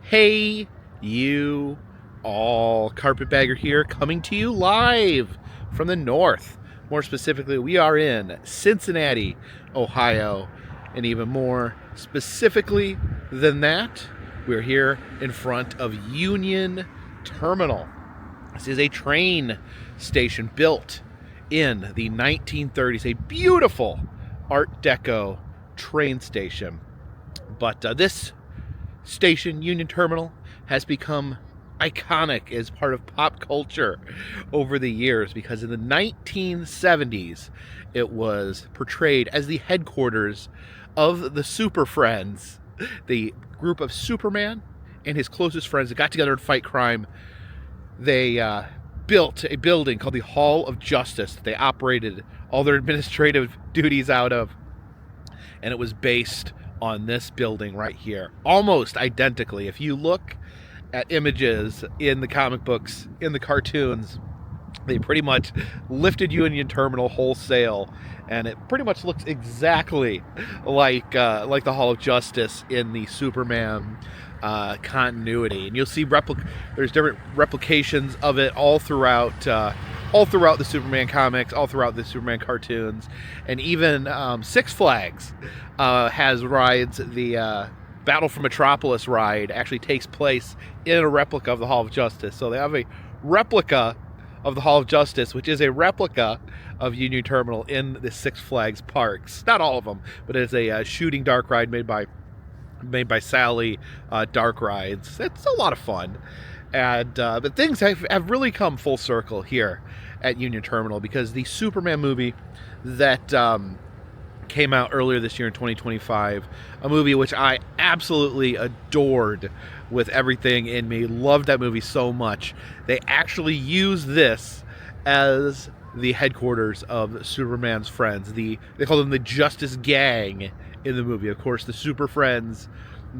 Hey, you all. Carpetbagger here, coming to you live from the north. More specifically, we are in Cincinnati, Ohio. And even more specifically than that, we're here in front of Union Terminal. This is a train station built in the 1930s, a beautiful Art Deco train station. But this station, Union Terminal, has become iconic as part of pop culture over the years because in the 1970s it was portrayed as the headquarters of the Super Friends, the group of Superman and his closest friends that got together to fight crime. They built a building called the Hall of Justice that they operated all their administrative duties out of, and it was based on this building right here, almost identically. If you look at images in the comic books, in the cartoons, they pretty much lifted Union Terminal wholesale, and it pretty much looks exactly like the Hall of Justice in the Superman continuity. And you'll see there's different replications of it all throughout the Superman comics, all throughout the Superman cartoons, and even Six Flags has rides. The Battle for Metropolis ride actually takes place in a replica of the Hall of Justice. So they have a replica of the Hall of Justice, which is a replica of Union Terminal in the Six Flags parks. Not all of them, but it's a shooting dark ride made by Sally Dark Rides. It's a lot of fun. And but things have really come full circle here at Union Terminal because the Superman movie that came out earlier this year in 2025, a movie which I absolutely adored with everything in me, loved that movie so much. They actually used this as the headquarters of Superman's friends. They call them the Justice Gang in the movie. Of course, the Super Friends,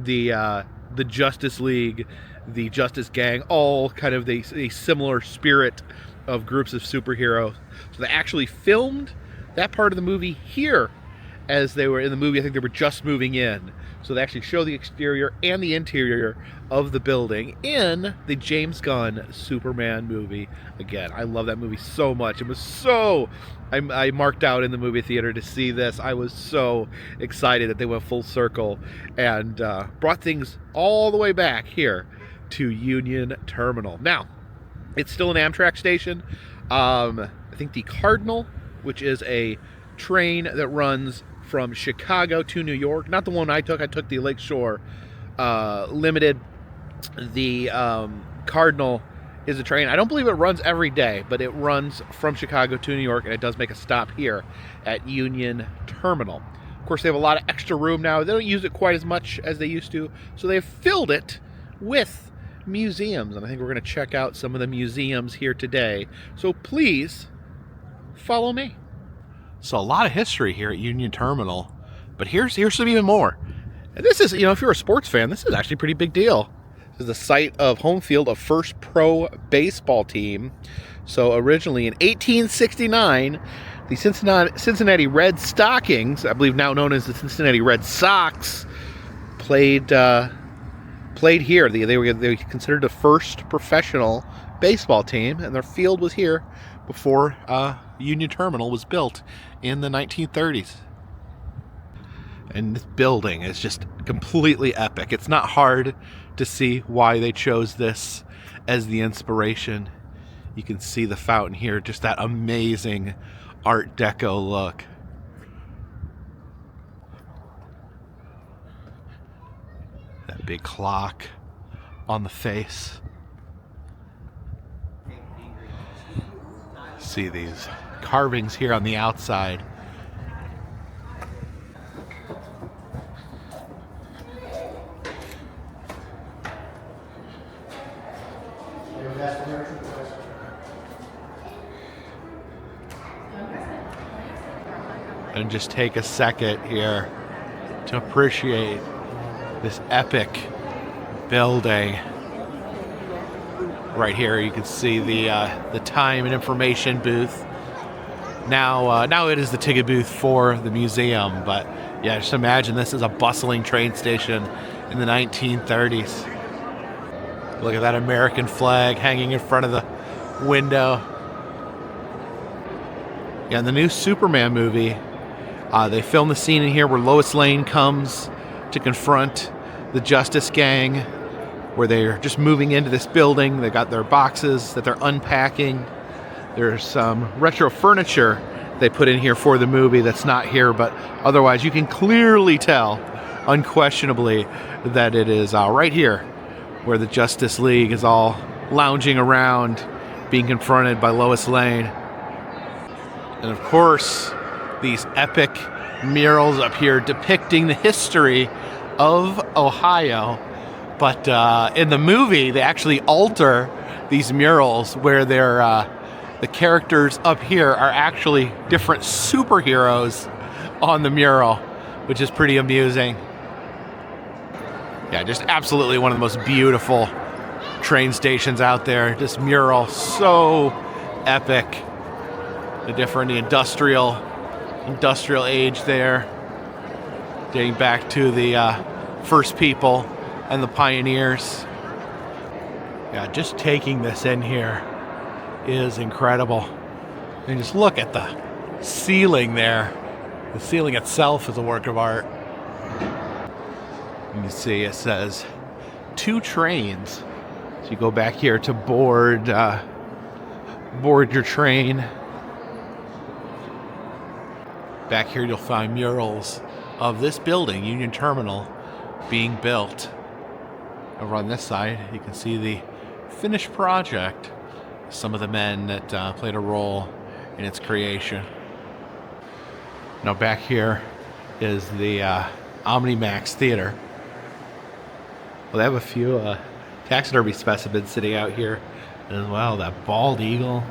the Justice League, the Justice Gang, all kind of a similar spirit of groups of superheroes. So they actually filmed that part of the movie here as they were in the movie. I think they were just moving in. So they actually show the exterior and the interior of the building in the James Gunn Superman movie. Again, I love that movie so much. It was so... I marked out in the movie theater to see this. I was so excited that they went full circle and brought things all the way back here to Union Terminal. Now, it's still an Amtrak station. I think the Cardinal, which is a train that runs from Chicago to New York, not the one I took the Lakeshore Limited. The Cardinal is a train. I don't believe it runs every day, but it runs from Chicago to New York, and it does make a stop here at Union Terminal. Of course, they have a lot of extra room now. They don't use it quite as much as they used to, so they've filled it with museums, and I think we're going to check out some of the museums here today. So please follow me. So a lot of history here at Union Terminal, but here's some even more. And this is, if you're a sports fan, this is actually a pretty big deal. This is the site of home field of first pro baseball team. So originally in 1869, the Cincinnati Red Stockings, I believe now known as the Cincinnati Red Sox, played here. They were considered the first professional baseball team, and their field was here before Union Terminal was built in the 1930s. And this building is just completely epic. It's not hard to see why they chose this as the inspiration. You can see the fountain here, just that amazing Art Deco look. That big clock on the face. See these carvings here on the outside. And just take a second here to appreciate this epic building. Right here you can see the time and information booth. Now it is the ticket booth for the museum, but yeah, just imagine this is a bustling train station in the 1930s. Look at that American flag hanging in front of the window. Yeah, in the new Superman movie, they filmed the scene in here where Lois Lane comes to confront the Justice Gang, where they're just moving into this building. They got their boxes that they're unpacking. There's some retro furniture they put in here for the movie that's not here, but otherwise you can clearly tell, unquestionably, that it is right here where the Justice League is all lounging around, being confronted by Lois Lane. And of course, these epic murals up here depicting the history of Ohio. But in the movie, they actually alter these murals where they're, the characters up here are actually different superheroes on the mural, which is pretty amusing. Yeah, just absolutely one of the most beautiful train stations out there. This mural, so epic. The industrial age there, dating back to the first people and the pioneers. Yeah, just taking this in here is incredible. And just look at the ceiling there. The ceiling itself is a work of art. You can see it says 2 trains. So you go back here to board your train. Back here you'll find murals of this building, Union Terminal, being built. Over on this side, you can see the finished project. Some of the men that played a role in its creation. Now back here is the OmniMax Theater. Well, they have a few taxidermy specimens sitting out here as well. That bald eagle.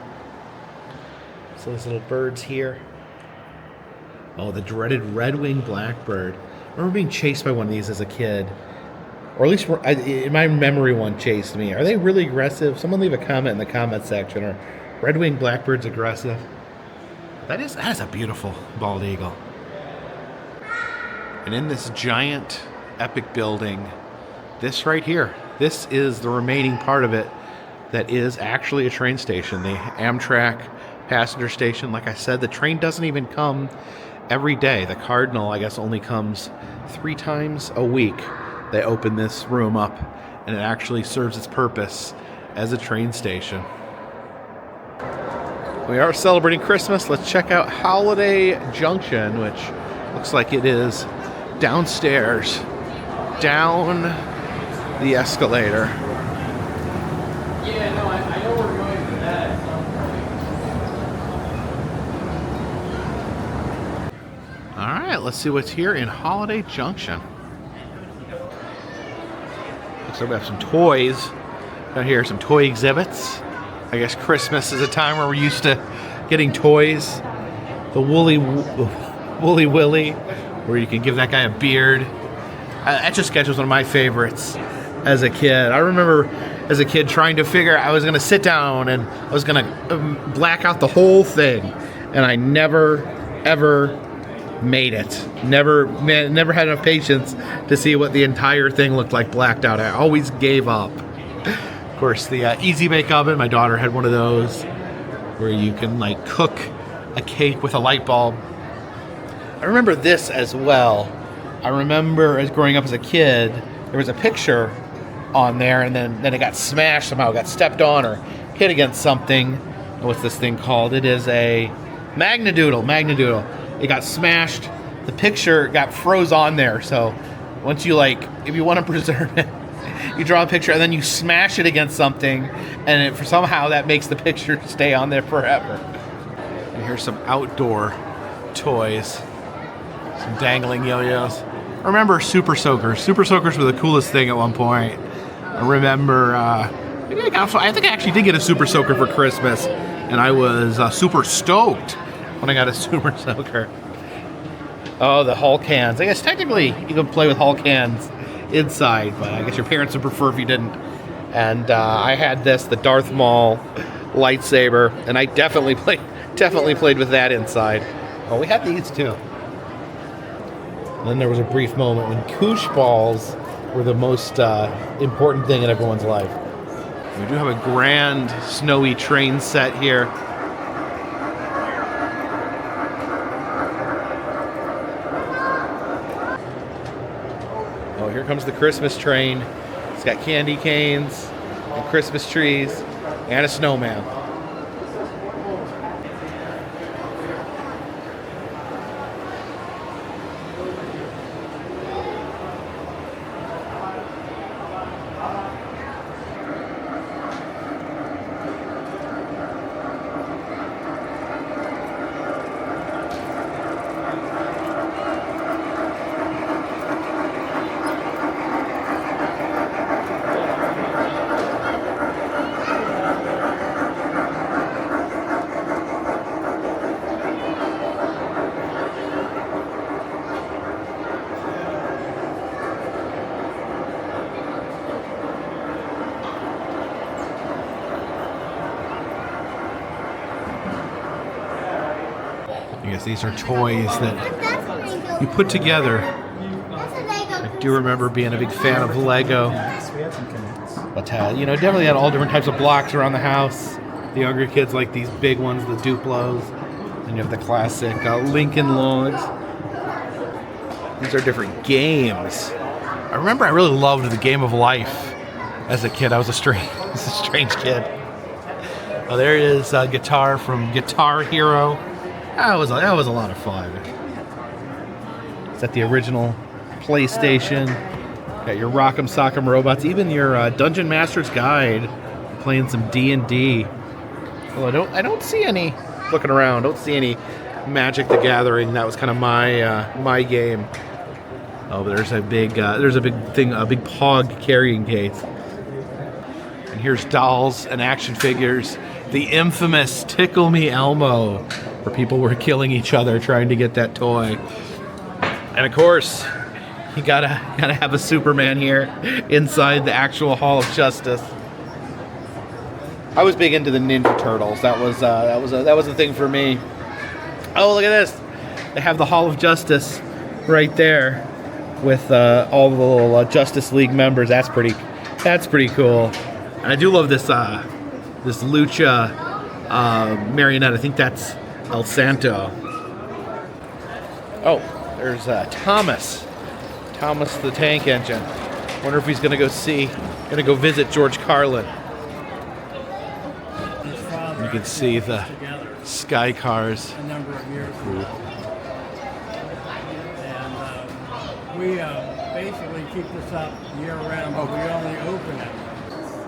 So those little birds here. Oh, the dreaded red-winged blackbird. I remember being chased by one of these as a kid. Or at least in my memory one chased me. Are they really aggressive? Someone leave a comment in the comment section. Are red-winged blackbirds aggressive? That is a beautiful bald eagle. And in this giant epic building, this right here, this is the remaining part of it that is actually a train station. The Amtrak passenger station. Like I said, the train doesn't even come every day. The Cardinal, I guess, only comes 3 times a week. They open this room up, and it actually serves its purpose as a train station. We are celebrating Christmas. Let's check out Holiday Junction, which looks like it is downstairs, down the escalator. Yeah, no, I know we're going for that. All right, let's see what's here in Holiday Junction. Looks like we have some toys. Down here, some toy exhibits. I guess Christmas is a time where we're used to getting toys. The Woolly Willy, where you can give that guy a beard. Etch-a-Sketch was one of my favorites as a kid. I remember as a kid trying to figure I was going to sit down and I was going to black out the whole thing. And I never, ever made it. Never had enough patience to see what the entire thing looked like blacked out. I always gave up. Of course, the Easy Bake Oven, my daughter had one of those where you can like cook a cake with a light bulb. I remember this as well. I remember as growing up as a kid, there was a picture on there and then it got smashed somehow, got stepped on or hit against something. What's this thing called? It is a Magnadoodle. It got smashed. The picture got froze on there. So once you if you want to preserve it, you draw a picture and then you smash it against something and somehow that makes the picture stay on there forever. And here's some outdoor toys. Some dangling yo-yos. I remember Super Soakers. Super Soakers were the coolest thing at one point. I remember, I think I actually did get a Super Soaker for Christmas, and I was super stoked when I got a Super Soaker. Oh, the Hulk hands. I guess technically you can play with Hulk hands inside, but I guess your parents would prefer if you didn't. And I had the Darth Maul lightsaber, and I definitely played with that inside. Oh, we had these too. And then there was a brief moment when koosh balls were the most important thing in everyone's life. We do have a grand snowy train set here. Oh, here comes the Christmas train. It's got candy canes and Christmas trees and a snowman. I guess these are toys that you put together. I do remember being a big fan of Lego. But, you know, definitely had all different types of blocks around the house. The younger kids like these big ones, the Duplos. And you have the classic Lincoln Logs. These are different games. I remember I really loved the Game of Life as a kid. I was a strange kid. Oh, there is a guitar from Guitar Hero. That was a lot of fun. Is that the original PlayStation? Got your Rock'em Sock'em Robots, even your Dungeon Master's Guide. Playing some D&D. Although I don't see any. Looking around, don't see any Magic the Gathering. That was kind of my game. Oh, but there's a big thing, a big Pog carrying case. And here's dolls and action figures. The infamous Tickle Me Elmo, where people were killing each other trying to get that toy. And of course, you gotta have a Superman here inside the actual Hall of Justice. I was big into the Ninja Turtles. That was a thing for me. Oh, look at this! They have the Hall of Justice right there with all the little Justice League members. That's pretty cool. And I do love this this Lucha marionette. I think that's El Santo. Oh, there's Thomas the Tank Engine. Wonder if he's gonna go visit George Carlin. You can see the Sky Cars. A number of years ago. And we basically keep this up year round, but we only open it.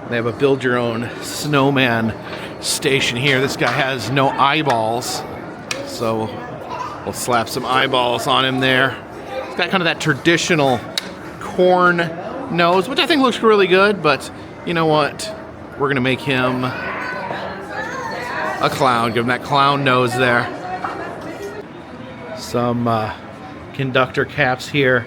They have a build your own snowman station here. This guy has no eyeballs, so we'll slap some eyeballs on him there. He's got kind of that traditional corn nose, which I think looks really good, but you know what? We're gonna make him a clown. Give him that clown nose there. Some conductor caps here.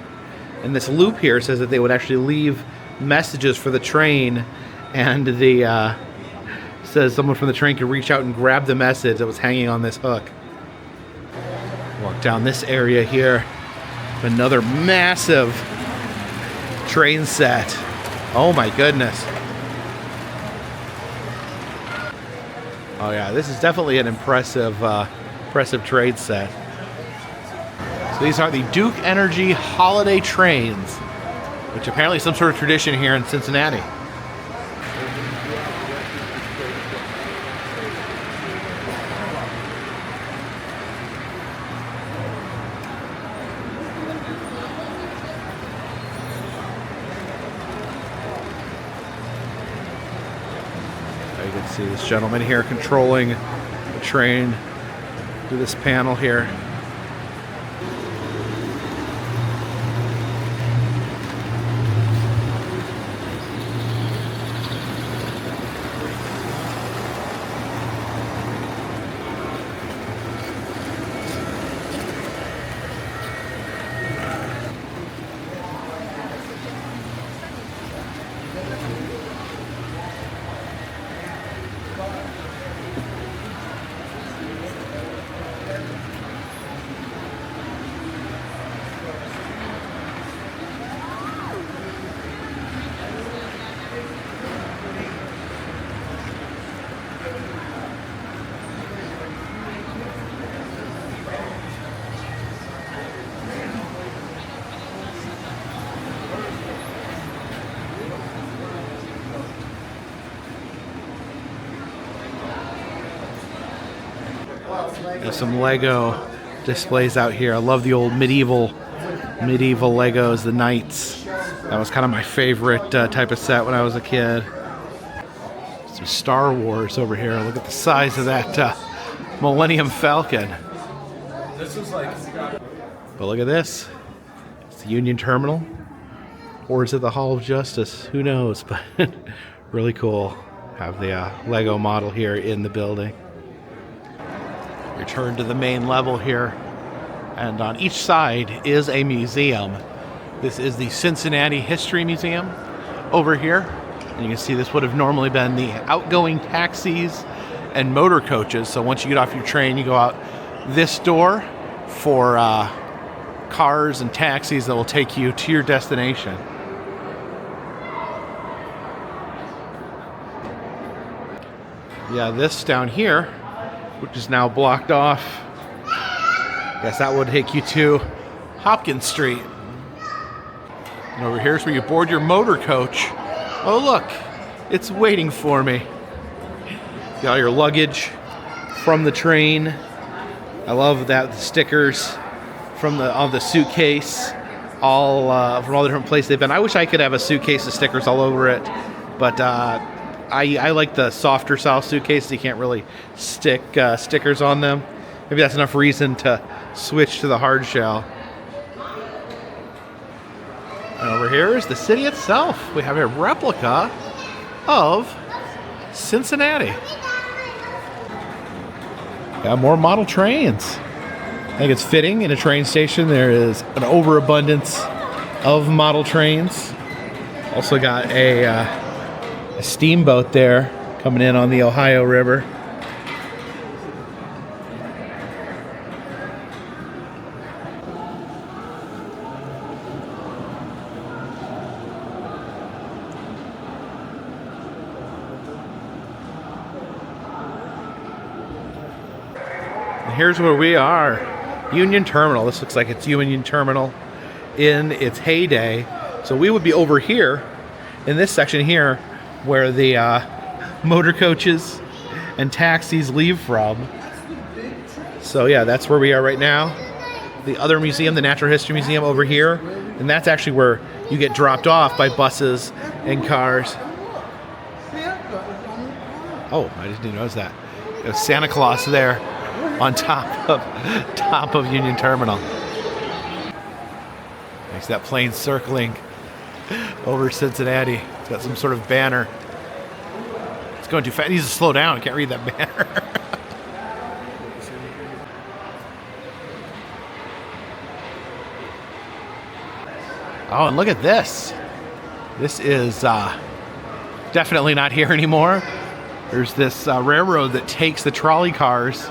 And this loop here says that they would actually leave messages for the train, and the says someone from the train could reach out and grab the message that was hanging on this hook. Walk down this area here. Another massive train set. Oh my goodness. Oh yeah, this is definitely an impressive trade set. So these are the Duke Energy holiday trains, which apparently is some sort of tradition here in Cincinnati. You can see this gentleman here controlling the train through this panel here. There's some Lego displays out here. I love the old medieval Legos, the knights. That was kind of my favorite type of set when I was a kid. Some Star Wars over here. Look at the size of that Millennium Falcon. This is like. But look at this. It's the Union Terminal. Or is it the Hall of Justice? Who knows? But really cool. Have the Lego model here in the building. Return to the main level here. And on each side is a museum. This is the Cincinnati History Museum over here. And you can see this would have normally been the outgoing taxis and motor coaches. So once you get off your train, you go out this door for cars and taxis that will take you to your destination. Yeah, this down here, which is now blocked off, guess that would take you to Hopkins Street. And over here is where you board your motor coach. Oh look, it's waiting for me. Got all your luggage from the train. I love that, the stickers from the suitcase, all from all the different places they've been. I wish I could have a suitcase of stickers all over it, but I like the softer style suitcases. You can't really stick stickers on them. Maybe that's enough reason to switch to the hard shell. And over here is the city itself. We have a replica of Cincinnati. Got more model trains. I think it's fitting in a train station. There is an overabundance of model trains. Also got a steamboat there coming in on the Ohio River. Here's where we are, Union Terminal. This looks like it's Union Terminal in its heyday. So we would be over here in this section here where the motor coaches and taxis leave from. So yeah, that's where we are right now. The other museum, the Natural History Museum over here, and that's actually where you get dropped off by buses and cars. Oh, I didn't even notice that. There's Santa Claus there on top of Union Terminal. There's that plane circling over Cincinnati. It's got some sort of banner. It's going too fast. It needs to slow down. I can't read that banner. Oh, and look at this. This is definitely not here anymore. There's this railroad that takes the trolley cars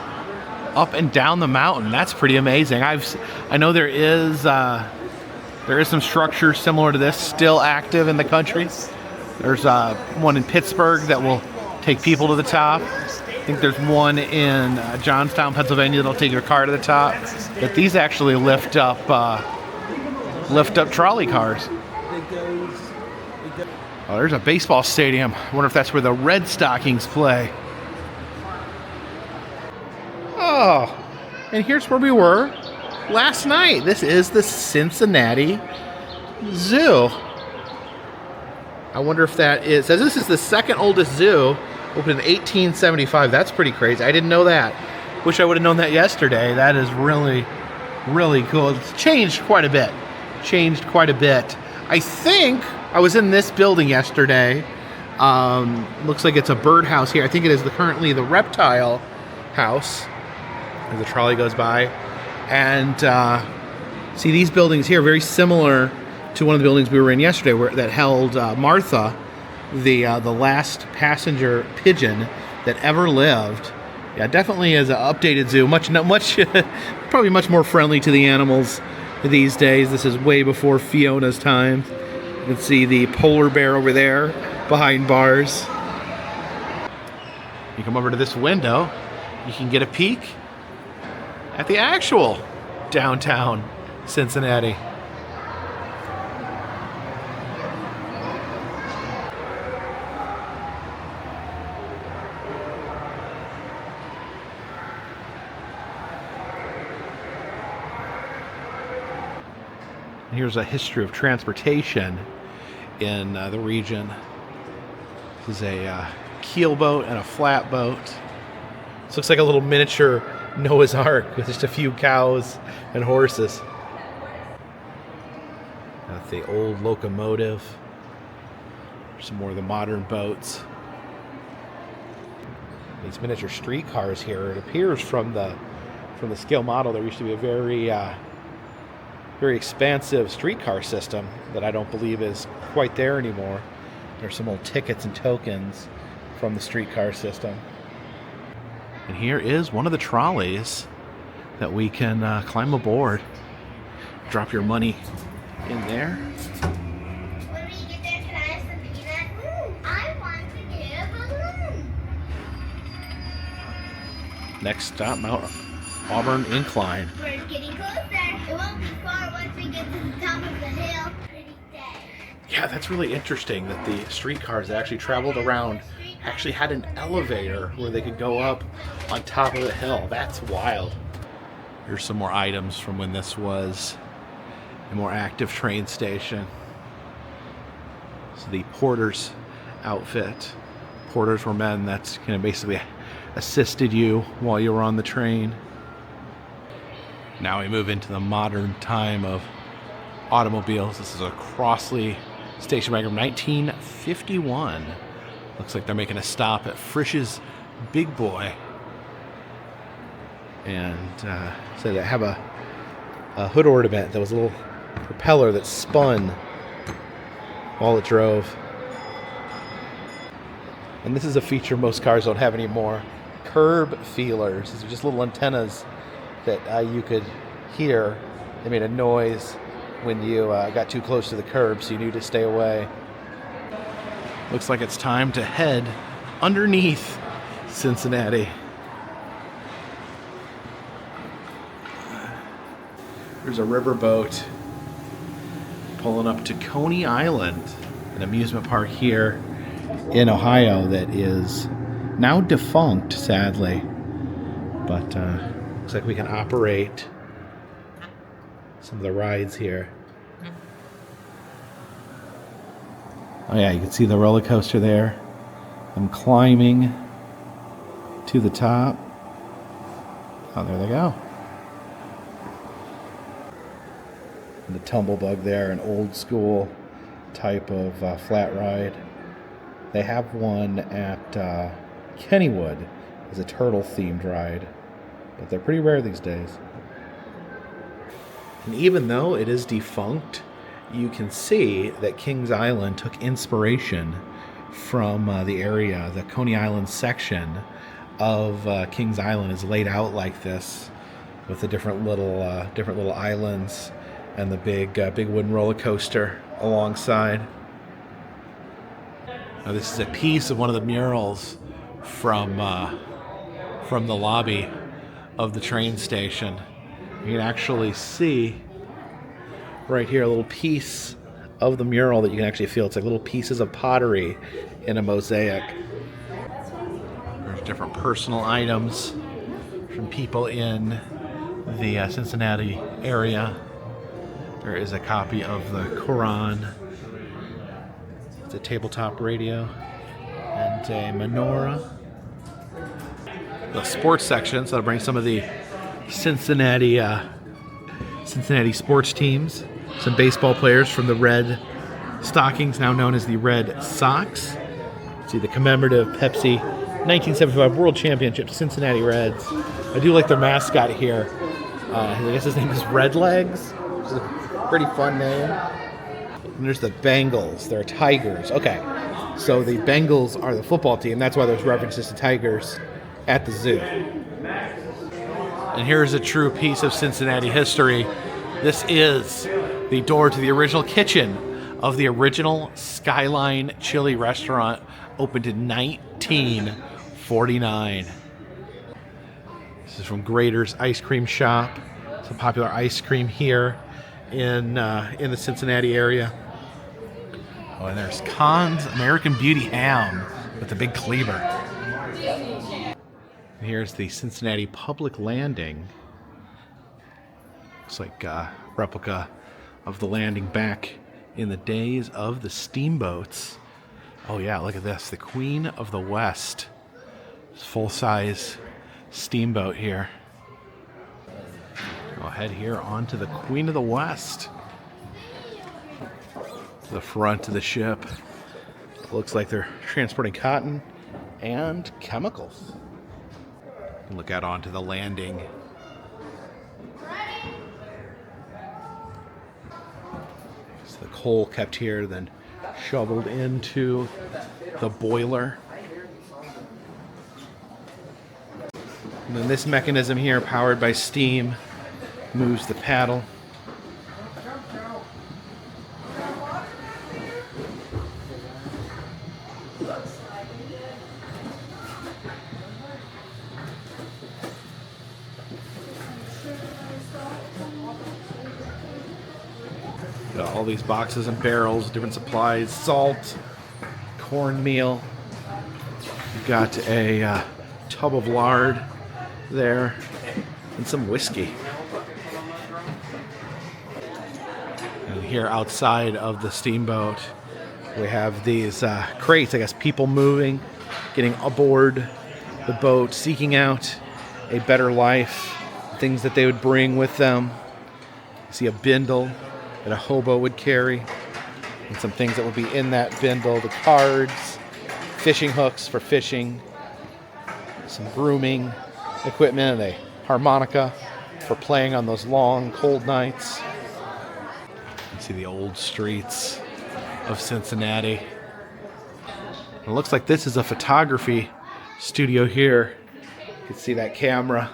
up and down the mountain. That's pretty amazing. I know there is some structure similar to this still active in the country. There's one in Pittsburgh that will take people to the top. I think there's one in Johnstown, Pennsylvania that'll take your car to the top. But these actually lift up trolley cars. Oh, there's a baseball stadium. I wonder if that's where the Red Stockings play. Oh, and here's where we were last night. This is the Cincinnati Zoo. I wonder if that is... So this is the second oldest zoo, opened in 1875. That's pretty crazy. I didn't know that. Wish I would have known that yesterday. That is really, really cool. It's changed quite a bit. I think I was in this building yesterday. Looks like it's a birdhouse here. I think it is currently the reptile house as the trolley goes by. And see, these buildings here are very similar to one of the buildings we were in yesterday that held Martha, the last passenger pigeon that ever lived. Yeah, definitely is an updated zoo. Much, probably much more friendly to the animals these days. This is way before Fiona's time. You can see the polar bear over there behind bars. You come over to this window, you can get a peek at the actual downtown Cincinnati. here's a history of transportation in the region. This is a keelboat and a flatboat. This looks like a little miniature Noah's Ark with just a few cows and horses. That's the old locomotive. Some more of the modern boats. These miniature streetcars here. It appears from the scale model there used to be a very expansive streetcar system that I don't believe is quite there anymore. There's some old tickets and tokens from the streetcar system. And here is one of the trolleys that we can climb aboard. Drop your money in there. When we get there, can I have some peanut? I want to get a balloon. Next stop, Mount Auburn Incline. We're getting closer. It won't be far once we get to the top of the hill. Pretty day. Yeah, that's really interesting that the streetcars that actually traveled around actually had an elevator where they could go up on top of the hill. That's wild. Here's some more items from when this was a more active train station. So the porter's outfit. Porters were men that kind of basically assisted you while you were on the train. Now we move into the modern time of automobiles. This is a Crossley station wagon from 1951. Looks like they're making a stop at Frisch's Big Boy. And so they have a hood ornament that was a little propeller that spun while it drove. And this is a feature most cars don't have anymore. Curb feelers. These are just little antennas that you could hear. They made a noise when you got too close to the curb, so you knew to stay away. Looks like it's time to head underneath Cincinnati. There's a riverboat pulling up to Coney Island, an amusement park here in Ohio that is now defunct, sadly. But looks like we can operate some of the rides here. Oh yeah, you can see the roller coaster there. I'm climbing to the top. Oh, there they go. And the tumblebug there, an old school type of flat ride. They have one at Kennywood as a turtle themed ride, but they're pretty rare these days. And even though it is defunct, you can see that Kings Island took inspiration from the area. The Coney Island section of Kings Island is laid out like this, with the different little islands and the big wooden roller coaster alongside. Now, this is a piece of one of the murals from the lobby of the train station. You can actually see right here a little piece of the mural that you can actually feel. It's like little pieces of pottery in a mosaic. There's different personal items from people in the Cincinnati area. There is a copy of the Quran. It's a tabletop radio and a menorah. The sports section, so I'll bring some of the Cincinnati sports teams. Some baseball players from the Red Stockings, now known as the Red Sox. See the commemorative Pepsi 1975 World Championship Cincinnati Reds. I do like their mascot here. I guess his name is Red Legs, which is a pretty fun name. And there's the Bengals. They're tigers. Okay, so the Bengals are the football team. That's why there's references to tigers at the zoo. And here's a true piece of Cincinnati history. This is the door to the original kitchen of the original Skyline Chili restaurant, opened in 1949. This is from Grader's Ice Cream Shop. It's a popular ice cream here in the Cincinnati area. Oh, and there's Conn's American Beauty Ham with the big cleaver. And here's the Cincinnati Public Landing. Looks like a replica of the landing back in the days of the steamboats. Oh yeah, look at this. The Queen of the West. Full-size steamboat here. We'll head here onto the Queen of the West. To the front of the ship. It looks like they're transporting cotton and chemicals. Look out onto the landing. So the coal kept here, then shoveled into the boiler. And then this mechanism here, powered by steam, moves the paddle. Got all these boxes and barrels, different supplies, salt, cornmeal. We've got a tub of lard there, and some whiskey. And here outside of the steamboat, we have these crates, I guess people moving, getting aboard the boat, seeking out a better life, things that they would bring with them. You see a bindle that a hobo would carry, and some things that would be in that bindle, the cards, fishing hooks for fishing, some grooming equipment, a harmonica for playing on those long, cold nights. You see the old streets of Cincinnati. It looks like this is a photography studio here. You can see that camera.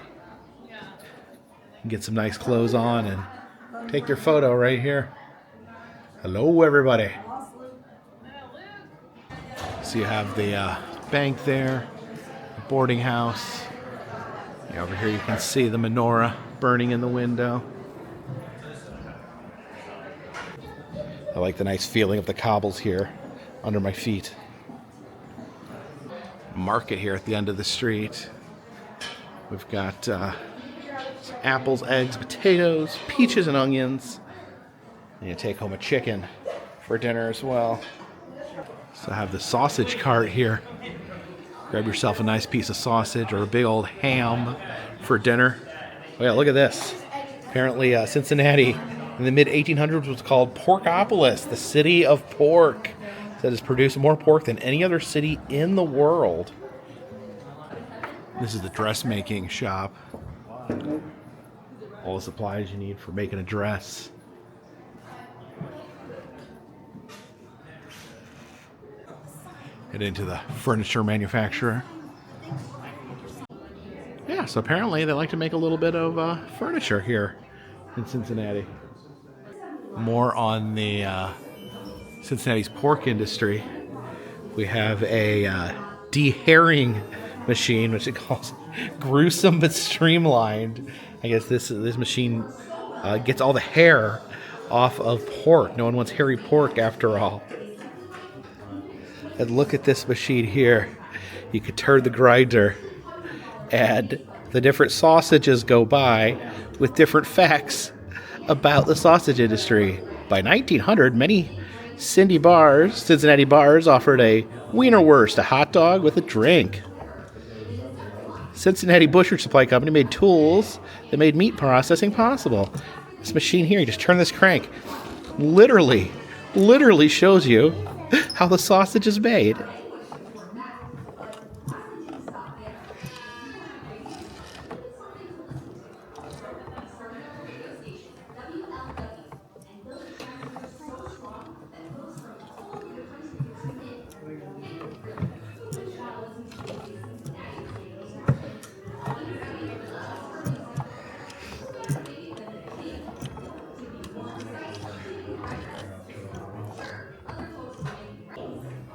You can get some nice clothes on and take your photo right here. Hello, everybody. So you have the bank there, the boarding house. Over here you can see the menorah burning in the window. I like the nice feeling of the cobbles here under my feet. Market here at the end of the street. We've got apples, eggs, potatoes, peaches, and onions. And you take home a chicken for dinner as well. So I have the sausage cart here. Grab yourself a nice piece of sausage or a big old ham for dinner. Oh yeah, look at this. Apparently Cincinnati in the mid-1800s was called Porkopolis, the city of pork. That has produced more pork than any other city in the world. This is the dressmaking shop. All the supplies you need for making a dress. Get into the furniture manufacturer. Yeah, so apparently they like to make a little bit of furniture here in Cincinnati. More on the Cincinnati's pork industry. We have a de-hairing machine, which it calls gruesome but streamlined. I guess this machine gets all the hair off of pork. No one wants hairy pork after all. And look at this machine here. You could turn the grinder and the different sausages go by with different facts about the sausage industry. By 1900, many Cincinnati bars offered a wienerwurst, a hot dog with a drink. Cincinnati Butcher Supply Company made tools that made meat processing possible. This machine here, you just turn this crank. Literally shows you how the sausage is made.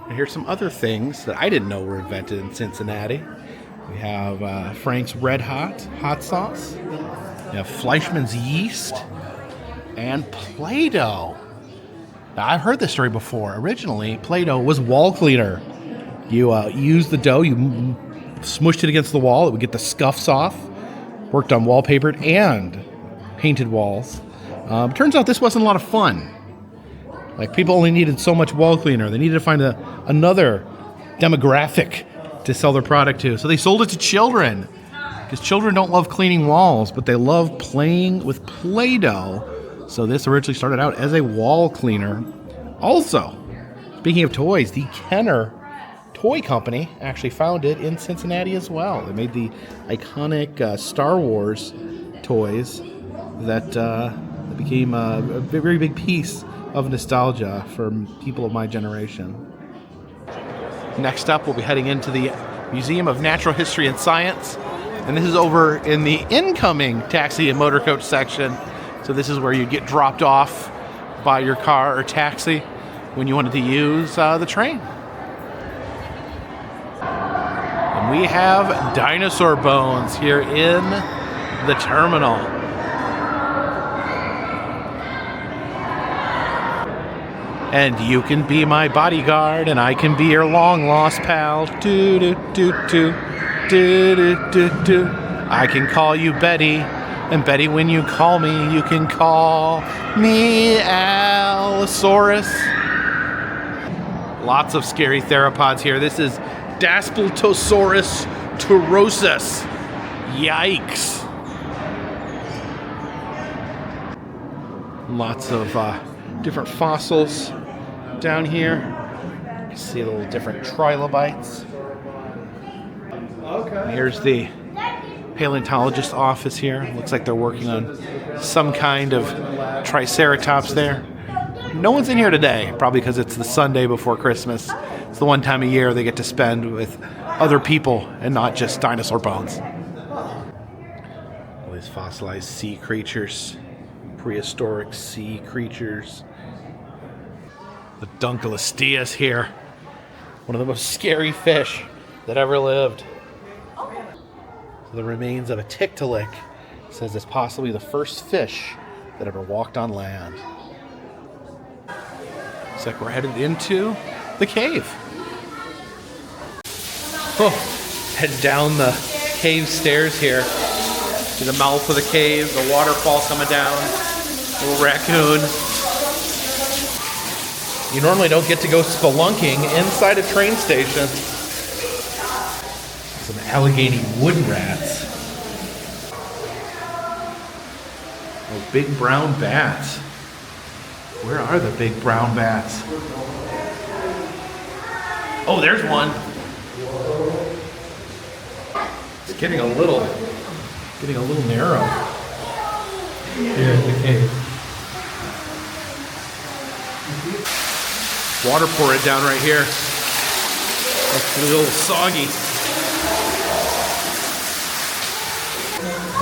And here's some other things that I didn't know were invented in Cincinnati. We have Frank's Red Hot sauce. We have Fleischmann's yeast and Play-Doh. Now, I've heard this story before. Originally, Play-Doh was wall cleaner. You used the dough, you smushed it against the wall, it would get the scuffs off. Worked on wallpapered and painted walls. Turns out this wasn't a lot of fun. Like, people only needed so much wall cleaner. They needed to find another demographic to sell their product to. So they sold it to children. Because children don't love cleaning walls, but they love playing with Play-Doh. So this originally started out as a wall cleaner. Also, speaking of toys, the Kenner Toy Company actually founded in Cincinnati as well. They made the iconic Star Wars toys that became a very big piece of nostalgia for people of my generation. Next up, we'll be heading into the Museum of Natural History and Science. And this is over in the incoming taxi and motor coach section. So this is where you get dropped off by your car or taxi when you wanted to use the train. And we have dinosaur bones here in the terminal. And you can be my bodyguard, and I can be your long-lost pal. Do-do-do-do. Do-do-do-do. I can call you Betty, and Betty, when you call me, you can call me Allosaurus. Lots of scary theropods here. This is Daspletosaurus turosus. Yikes. Lots of different fossils down here. You can see the little different trilobites. Okay. Here's the paleontologist's office here. Looks like they're working on some kind of triceratops there. No one's in here today, probably because it's the Sunday before Christmas. It's the one time a year they get to spend with other people and not just dinosaur bones. All these fossilized sea creatures, prehistoric sea creatures. The Dunkleosteus here, one of the most scary fish that ever lived. The remains of a Tiktaalik says it's possibly the first fish that ever walked on land. Looks like we're headed into the cave. Oh, head down the cave stairs here to the mouth of the cave, the waterfall coming down, little raccoon. You normally don't get to go spelunking inside a train station. Some Allegheny wood rats. Oh, big brown bats. Where are the big brown bats? Oh, there's one. It's getting a little narrow here in the cave. Water pouring down right here. It's a little soggy.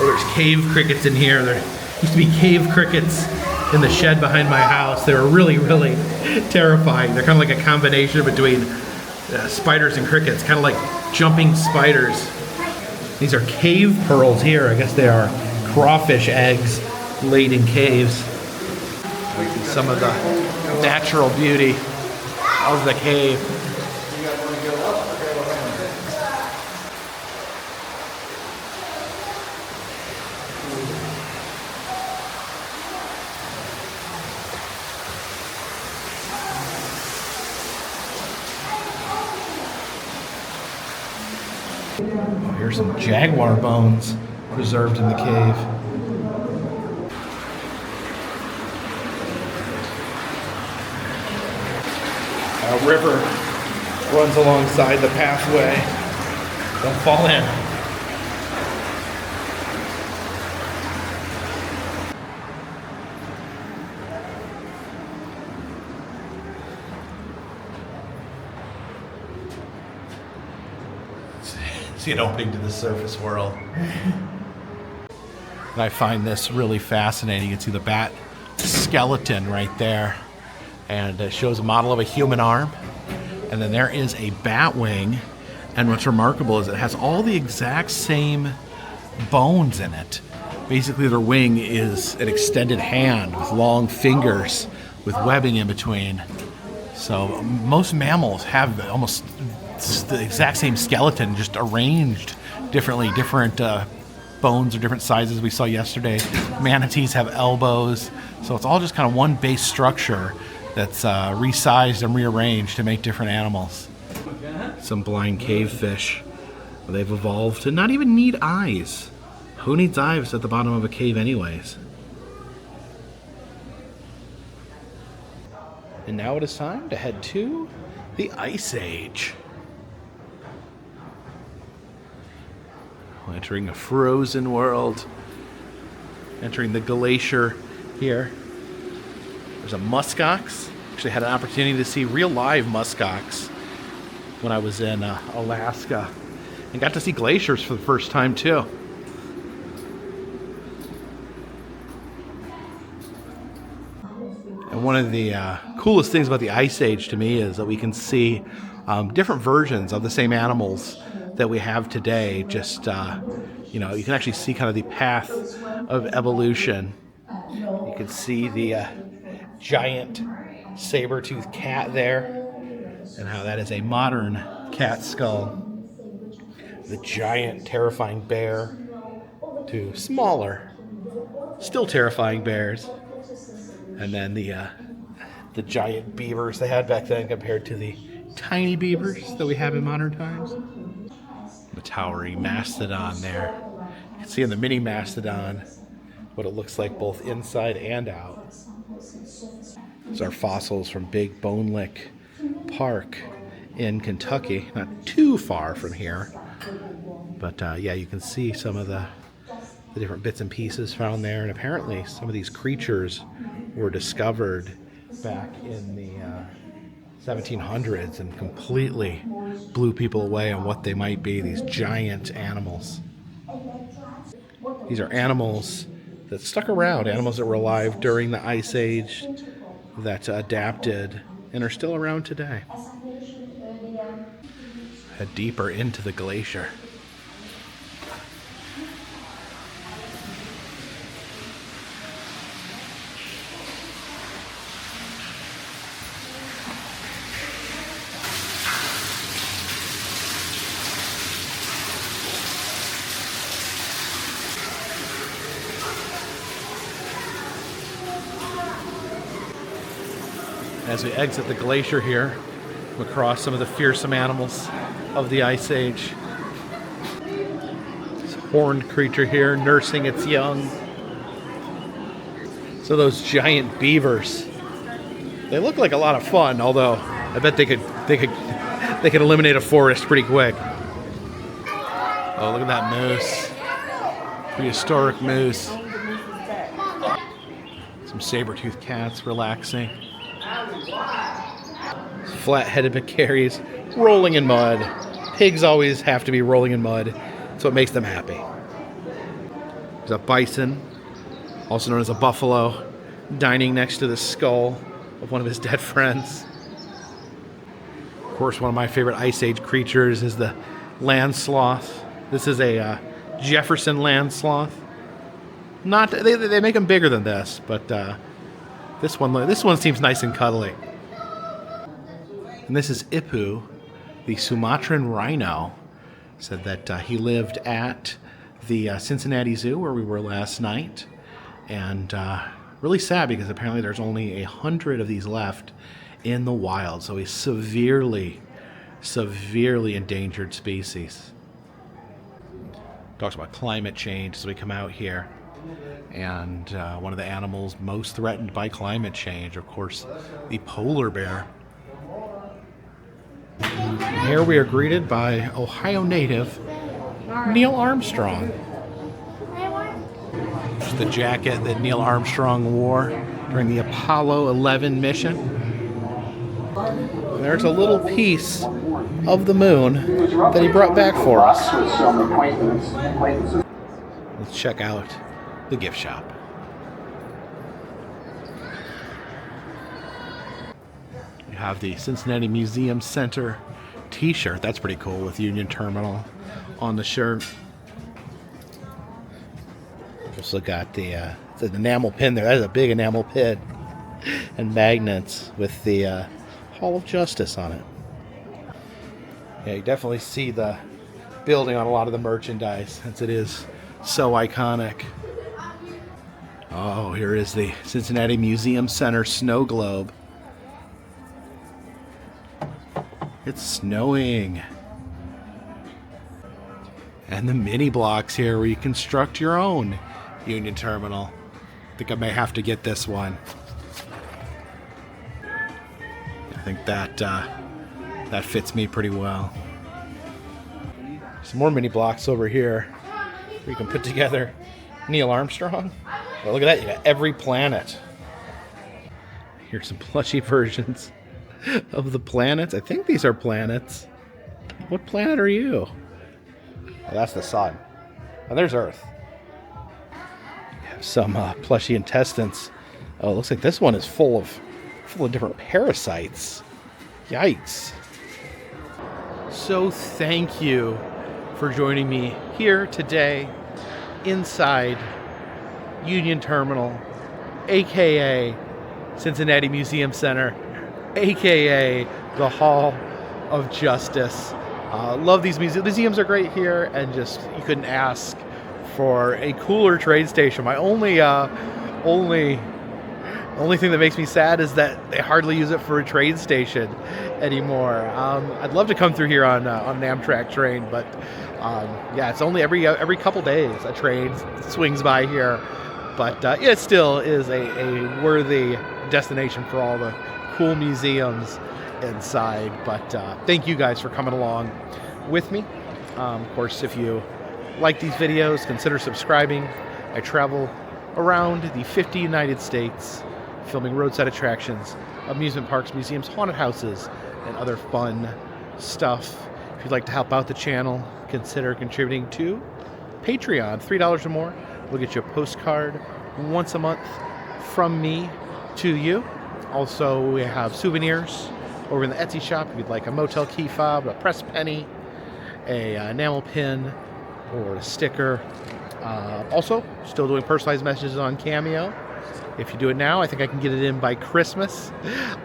Oh, there's cave crickets in here. There used to be cave crickets in the shed behind my house. They were really, really terrifying. They're kind of like a combination between spiders and crickets, kind of like jumping spiders. These are cave pearls here. I guess they are crawfish eggs laid in caves. Some of the natural beauty of the cave. Oh, here's some jaguar bones preserved in the cave. A river runs alongside the pathway. Don't fall in. See an opening to the surface world. And I find this really fascinating. You can see the bat skeleton right there. And it shows a model of a human arm. And then there is a bat wing. And what's remarkable is it has all the exact same bones in it. Basically, their wing is an extended hand with long fingers with webbing in between. So most mammals have almost the exact same skeleton, just arranged differently, different bones are different sizes we saw yesterday. Manatees have elbows, So it's all just kind of one base structure that's resized and rearranged to make different animals. Some blind cave fish. They've evolved to not even need eyes. Who needs eyes at the bottom of a cave anyways? And now it is time to head to the Ice Age. We're entering a frozen world. Entering the glacier here. There's a muskox. Actually had an opportunity to see real live muskox when I was in Alaska. And got to see glaciers for the first time too. And one of the coolest things about the Ice Age to me is that we can see different versions of the same animals that we have today. Just, you know, you can actually see kind of the path of evolution. You can see the giant saber-toothed cat there, and how that is a modern cat skull. The giant, terrifying bear to smaller, still terrifying bears. And then the giant beavers they had back then compared to the tiny beavers that we have in modern times. The towering mastodon there. You can see in the mini mastodon what it looks like both inside and out. These are fossils from Big Bone Lick Park in Kentucky, not too far from here. But yeah, you can see some of the different bits and pieces found there. And apparently some of these creatures were discovered back in the 1700s and completely blew people away on what they might be, these giant animals. These are animals that stuck around, animals that were alive during the Ice Age, that adapted and are still around today. Head deeper into the glacier. As we exit the glacier here, we cross some of the fearsome animals of the Ice Age. This horned creature here nursing its young. So those giant beavers, they look like a lot of fun, although I bet they could eliminate a forest pretty quick. Oh, look at that moose. Prehistoric moose. Some saber-toothed cats relaxing. Flat-headed Macquaries rolling in mud. Pigs always have to be rolling in mud. That's what makes them happy. There's a bison, also known as a buffalo, dining next to the skull of one of his dead friends. Of course, one of my favorite Ice Age creatures is the land sloth. This is a Jefferson land sloth. Not they make them bigger than this, but this one seems nice and cuddly. And this is Ipu, the Sumatran rhino. Said that he lived at the Cincinnati Zoo where we were last night. And really sad because apparently there's only 100 of these left in the wild. So a severely, severely endangered species. Talks about climate change as we come out here. And one of the animals most threatened by climate change, of course, the polar bear. And here we are greeted by Ohio native Neil Armstrong. This is the jacket that Neil Armstrong wore during the Apollo 11 mission. And there's a little piece of the moon that he brought back for us. Let's check out the gift shop. You have the Cincinnati Museum Center t-shirt. That's pretty cool with Union Terminal on the shirt. Also got the enamel pin there. That is a big enamel pin. And magnets with the Hall of Justice on it. Yeah, you definitely see the building on a lot of the merchandise since it is so iconic. Oh, here is the Cincinnati Museum Center snow globe. It's snowing. And the mini blocks here where you construct your own Union Terminal. I think I may have to get this one. I think that fits me pretty well. Some more mini blocks over here where you can put together Neil Armstrong. Well, look at that, you got every planet. Here's some plushy versions of the planets. I think these are planets. What planet are you? Oh, that's the sun. Oh, there's Earth. You have some plushy intestines. Oh, it looks like this one is full of different parasites. Yikes. So thank you for joining me here today inside Union Terminal, aka Cincinnati Museum Center, aka the Hall of Justice. Love these museums. Museums are great here, and just you couldn't ask for a cooler train station. My only thing that makes me sad is that they hardly use it for a train station anymore. I'd love to come through here on an Amtrak train, but yeah, it's only every couple days a train swings by here. But yeah, it still is a worthy destination for all the cool museums inside. But thank you guys for coming along with me. Of course, if you like these videos, consider subscribing. I travel around the 50 United States filming roadside attractions, amusement parks, museums, haunted houses, and other fun stuff. If you'd like to help out the channel, consider contributing to Patreon. $3 or more will get you a postcard once a month from me to you. Also, we have souvenirs over in the Etsy shop if you'd like a motel key fob, a press penny, a enamel pin, or a sticker. Also, still doing personalized messages on Cameo. If you do it now, I think I can get it in by Christmas.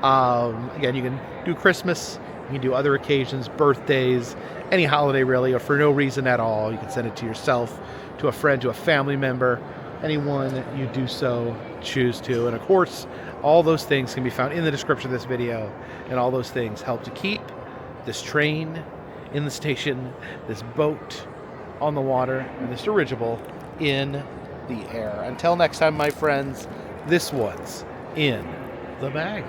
Again, you can do Christmas, you can do other occasions, birthdays, any holiday really, or for no reason at all. You can send it to yourself, to a friend, to a family member, anyone you do so choose to. And of course, all those things can be found in the description of this video, and all those things help to keep this train in the station, this boat on the water, and this dirigible in the air. Until next time, my friends, this one's in the bag.